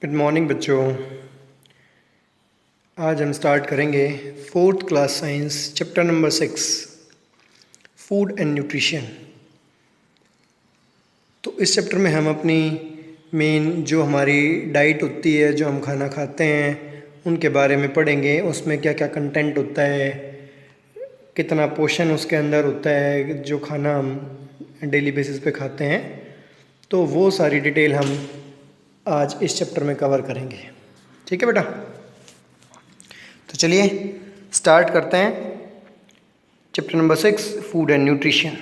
Good morning बच्चों। आज हम स्टार्ट करेंगे fourth class science chapter number 6 food and nutrition. तो इस चैप्टर में हम अपनी मेन जो हमारी डाइट होती है, जो हम खाना खाते हैं, उनके बारे में पढ़ेंगे। उसमें क्या क्या कंटेंट होता है, कितना पोषण उसके अंदर होता है, जो खाना हम डेली बेसिस पे खाते हैं। तो वो सारी डिटेल हम आज इस चैप्टर में कवर करेंगे। ठीक है बेटा, तो चलिए स्टार्ट करते हैं chapter number 6 food and nutrition.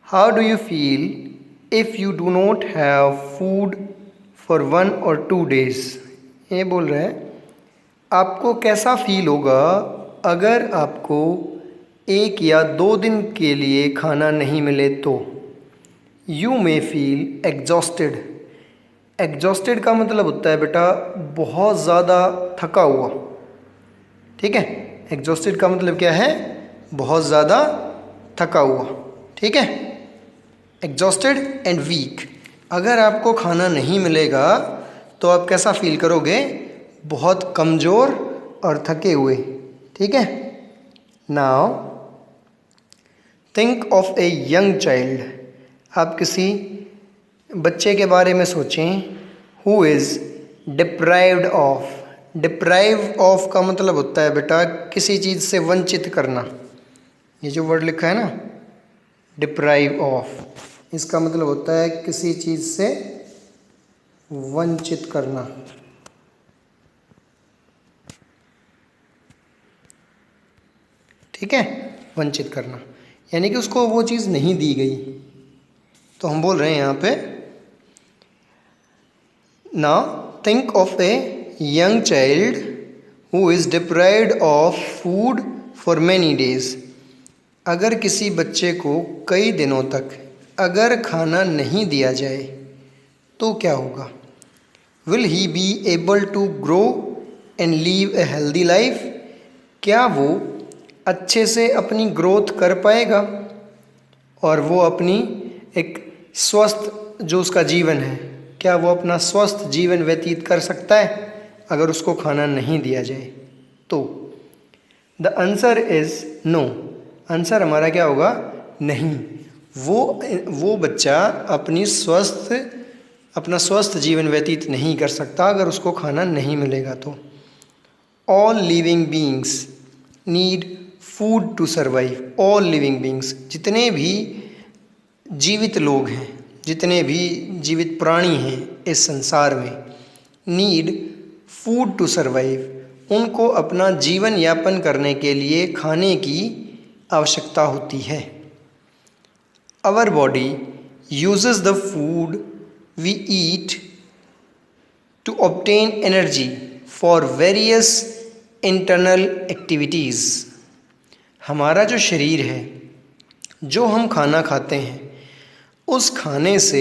How do you feel if you do not have food for 1 और 2 days। ये बोल रहा है आपको कैसा फील होगा अगर आपको 1 या 2 दिन के लिए खाना नहीं मिले तो। You may feel exhausted. Exhausted का मतलब होता है बेटा बहुत ज़्यादा थका हुआ। ठीक है, एग्जॉस्टेड का मतलब क्या है? बहुत ज़्यादा थका हुआ। ठीक है, एग्जॉस्टेड एंड वीक। अगर आपको खाना नहीं मिलेगा तो आप कैसा फील करोगे? बहुत कमज़ोर और थके हुए। ठीक है, now think of a young child. आप किसी बच्चे के बारे में सोचें who is deprived of. Deprive of का मतलब होता है बेटा किसी चीज़ से वंचित करना। ये जो वर्ड लिखा है ना, डिप्राइव ऑफ, इसका मतलब होता है किसी चीज़ से वंचित करना। ठीक है, वंचित करना यानी कि उसको वो चीज़ नहीं दी गई। तो हम बोल रहे हैं यहाँ पे now think of a young child who is deprived of food for many days. अगर किसी बच्चे को कई दिनों तक अगर खाना नहीं दिया जाए तो क्या होगा? Will he be able to grow and live a healthy life. क्या वो अच्छे से अपनी ग्रोथ कर पाएगा और वो अपनी एक स्वस्थ जो उसका जीवन है, क्या वो अपना स्वस्थ जीवन व्यतीत कर सकता है अगर उसको खाना नहीं दिया जाए तो? The answer is no. Answer हमारा क्या होगा? नहीं। वो बच्चा अपना स्वस्थ जीवन व्यतीत नहीं कर सकता अगर उसको खाना नहीं मिलेगा तो। All living beings need food to survive. All living beings, जितने भी जीवित लोग हैं, जितने भी जीवित प्राणी हैं इस संसार में, नीड फूड टू सर्वाइव, उनको अपना जीवन यापन करने के लिए खाने की आवश्यकता होती है। Our body uses the food we eat to obtain energy for various internal activities. हमारा जो शरीर है, जो हम खाना खाते हैं, उस खाने से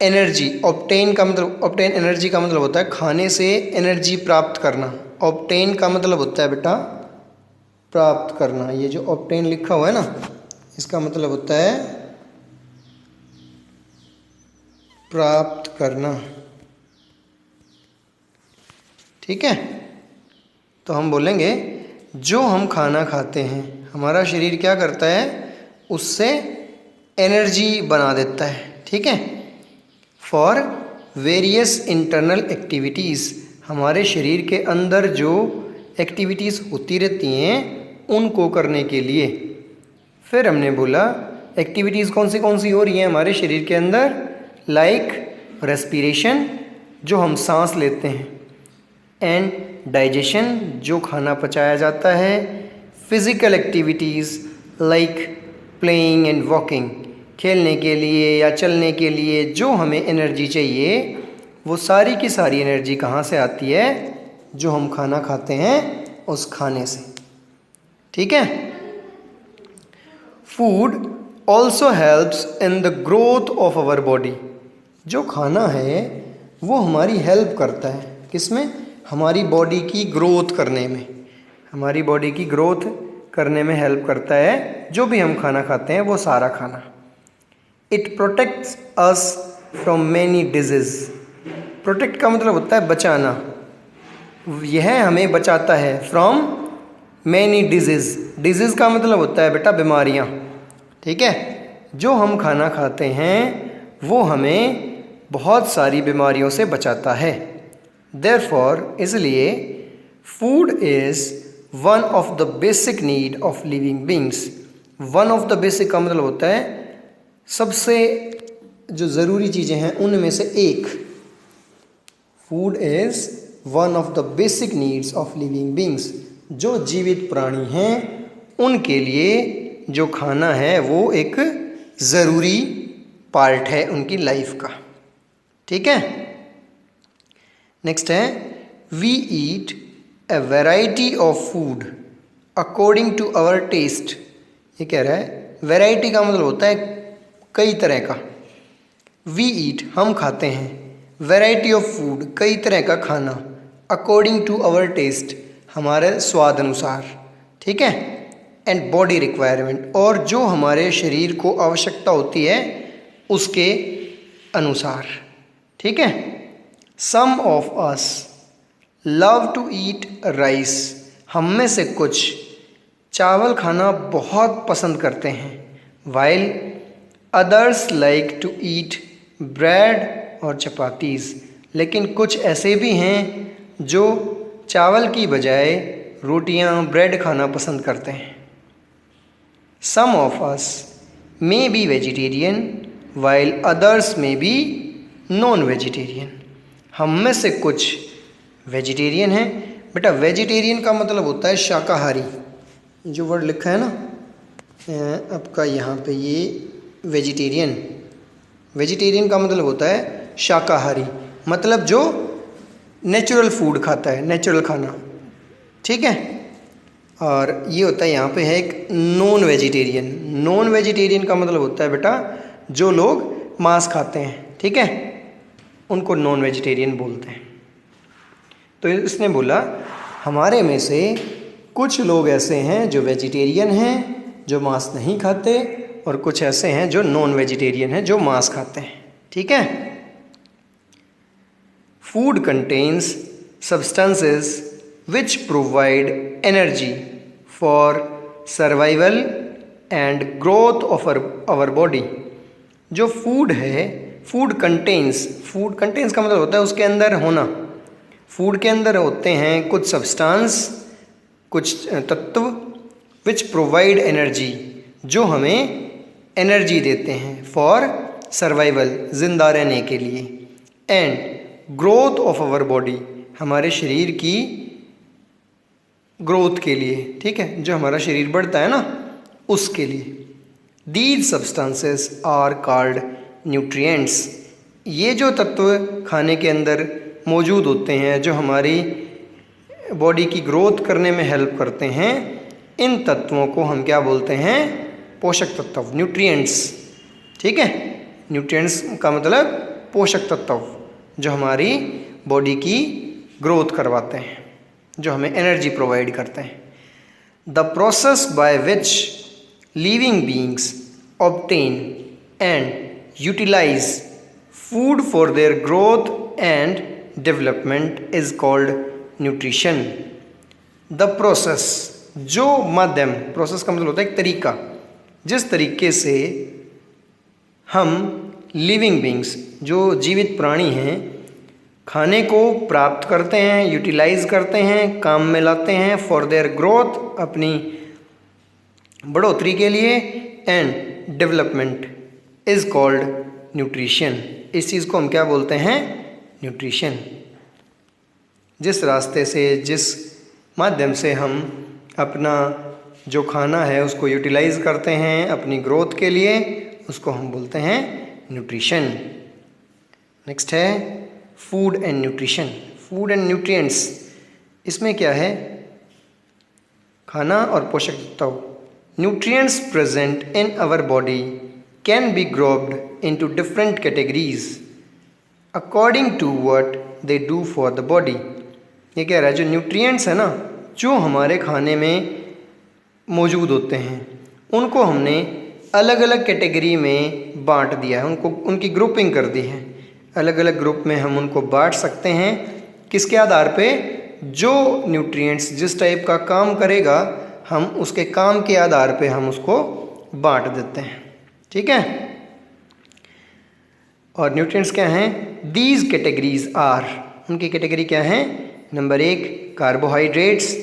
एनर्जी, ऑब्टेन एनर्जी का मतलब होता है खाने से एनर्जी प्राप्त करना। ऑब्टेन का मतलब होता है बेटा प्राप्त करना। ये जो ऑब्टेन लिखा हुआ है ना, इसका मतलब होता है प्राप्त करना। ठीक है, तो हम बोलेंगे जो हम खाना खाते हैं हमारा शरीर क्या करता है? उससे एनर्जी बना देता है। ठीक है, फॉर वेरियस इंटरनल एक्टिविटीज़, हमारे शरीर के अंदर जो एक्टिविटीज़ होती रहती हैं उनको करने के लिए। फिर हमने बोला एक्टिविटीज़ कौन सी हो रही हैं हमारे शरीर के अंदर? लाइक रेस्पिरेशन, जो हम सांस लेते हैं, एंड डाइजेशन, जो खाना पचाया जाता है, physical activities like playing and walking, खेलने के लिए या चलने के लिए जो हमें एनर्जी चाहिए, वो सारी की सारी एनर्जी कहाँ से आती है? जो हम खाना खाते हैं उस खाने से। ठीक है, food also helps in the growth of our body. जो खाना है वो हमारी हेल्प करता है, किसमें? हमारी बॉडी की ग्रोथ करने में। हमारी बॉडी की ग्रोथ करने में हेल्प करता है जो भी हम खाना खाते हैं, वो सारा खाना। It protects us from many disease. Protect का मतलब होता है बचाना, यह हमें बचाता है फ्रॉम मैनी डिजीज़। डिजीज़ का मतलब होता है बेटा बीमारियाँ, ठीक है। जो हम खाना खाते हैं वो हमें बहुत सारी बीमारियों से बचाता है। देयरफॉर इसलिए food is one of the basic need of living beings. One of the basic का मतलब होता है सबसे जो ज़रूरी चीज़ें हैं उनमें से एक। Food is one of the basic needs of living beings. जो जीवित प्राणी हैं उनके लिए जो खाना है वो एक ज़रूरी पार्ट है उनकी लाइफ का, ठीक है। नेक्स्ट है we eat a variety of food according to our taste. ये कह रहा है वैरायटी का मतलब होता है कई तरह का। वी ईट हम खाते हैं, वैरायटी ऑफ फूड कई तरह का खाना, अकॉर्डिंग टू आवर टेस्ट हमारे स्वाद अनुसार, ठीक है। एंड बॉडी रिक्वायरमेंट और जो हमारे शरीर को आवश्यकता होती है उसके अनुसार, ठीक है। Some of us love to eat rice. हम में से कुछ चावल खाना बहुत पसंद करते हैं, while others like to eat bread और चपातीज़। लेकिन कुछ ऐसे भी हैं जो चावल की बजाय रोटियां ब्रेड खाना पसंद करते हैं। Some of us may be vegetarian while others may be non vegetarian. हम में से कुछ वेजिटेरियन हैं। बेटा वेजिटेरियन का मतलब होता है शाकाहारी। जो वर्ड लिखा है ना आपका यहाँ पे, ये वेजिटेरियन, वेजिटेरियन का मतलब होता है शाकाहारी, मतलब जो नेचुरल फूड खाता है, नेचुरल खाना, ठीक है। और ये होता है यहाँ पे है एक नॉन वेजिटेरियन। नॉन वेजिटेरियन का मतलब होता है बेटा जो लोग मांस खाते हैं, ठीक है, उनको नॉन वेजिटेरियन बोलते हैं। तो इसने बोला हमारे में से कुछ लोग ऐसे हैं जो वेजिटेरियन हैं, जो मांस नहीं खाते, और कुछ ऐसे हैं जो नॉन वेजिटेरियन हैं, जो मांस खाते हैं, ठीक है। Food contains substances which provide energy for survival and growth of our body। जो फूड है, फूड कंटेन्स का मतलब होता है उसके अंदर होना। फूड के अंदर होते हैं कुछ सब्सटेंस, कुछ तत्व, which provide energy जो हमें एनर्जी देते हैं, फॉर सर्वाइवल जिंदा रहने के लिए, and growth of our body हमारे शरीर की ग्रोथ के लिए, ठीक है, जो हमारा शरीर बढ़ता है ना उसके लिए। These substances are called nutrients. ये जो तत्व खाने के अंदर मौजूद होते हैं जो हमारी बॉडी की ग्रोथ करने में हेल्प करते हैं, इन तत्वों को हम क्या बोलते हैं? पोषक तत्व, न्यूट्रिएंट्स, ठीक है। न्यूट्रिएंट्स का मतलब पोषक तत्व जो हमारी बॉडी की ग्रोथ करवाते हैं, जो हमें एनर्जी प्रोवाइड करते हैं। The process by which living beings obtain and utilize food for their growth and development is called nutrition. The process, जो माध्यम, प्रोसेस का मतलब होता है एक तरीका, जिस तरीके से हम लिविंग बींग्स जो जीवित प्राणी हैं खाने को प्राप्त करते हैं, यूटिलाइज करते हैं, काम में लाते हैं, फॉर देयर ग्रोथ अपनी बढ़ोतरी के लिए, and development is called nutrition. इस चीज़ को हम क्या बोलते हैं? न्यूट्रिशन। जिस रास्ते से, जिस माध्यम से हम अपना जो खाना है उसको यूटिलाइज करते हैं अपनी ग्रोथ के लिए, उसको हम बोलते हैं न्यूट्रिशन। नेक्स्ट है food and nutrition, food and nutrients. इसमें क्या है? खाना और पोषक तत्व। Nutrients present in our body can be grouped into different categories according to what they do for the body. ये कह रहा है जो न्यूट्रिएंट्स है ना, जो हमारे खाने में मौजूद होते हैं, उनको हमने अलग अलग कैटेगरी में बांट दिया है, उनको उनकी ग्रुपिंग कर दी है। अलग अलग ग्रुप में हम उनको बांट सकते हैं। किसके आधार पे? जो न्यूट्रिएंट्स जिस टाइप का काम करेगा हम उसके काम के आधार पे हम उसको बांट देते हैं। ठीक है। और न्यूट्रिएंट्स क्या हैं? दीज कैटेगरीज आर, उनकी कैटेगरी क्या है? Number 1 carbohydrates,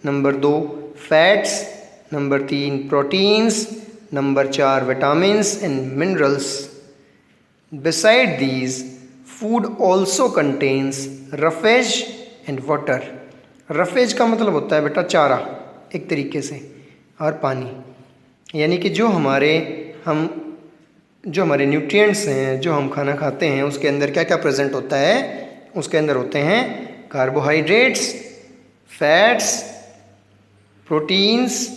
number 2 fats, number 3 proteins, number 4 vitamins and minerals. Beside these food also contains roughage and water. Roughage का मतलब होता है बेटा चारा एक तरीके से, और पानी। यानी कि जो हमारे न्यूट्रिएंट्स हैं, जो हम खाना खाते हैं, उसके अंदर क्या क्या प्रेजेंट होता है? उसके अंदर होते हैं carbohydrates, fats, proteins,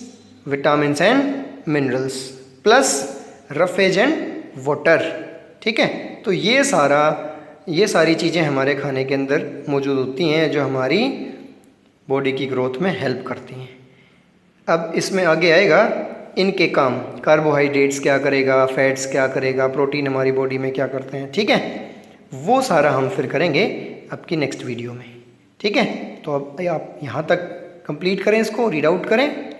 vitamins and minerals, plus roughage and water. ठीक है। तो ये सारी चीज़ें हमारे खाने के अंदर मौजूद होती हैं जो हमारी बॉडी की ग्रोथ में हेल्प करती हैं। अब इसमें आगे आएगा इनके काम, कार्बोहाइड्रेट्स क्या करेगा, फैट्स क्या करेगा, प्रोटीन हमारी बॉडी में क्या करते हैं। ठीक है। वो सारा हम फिर करेंगे आपकी नेक्स्ट वीडियो में। ठीक है। तो अब आप यहाँ तक कंप्लीट करें, इसको रीड आउट करें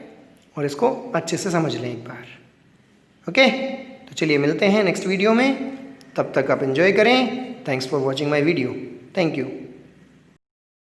और इसको अच्छे से समझ लें एक बार। ओके। तो चलिए मिलते हैं नेक्स्ट वीडियो में, तब तक आप एंजॉय करें। Thanks for watching my video. Thank you.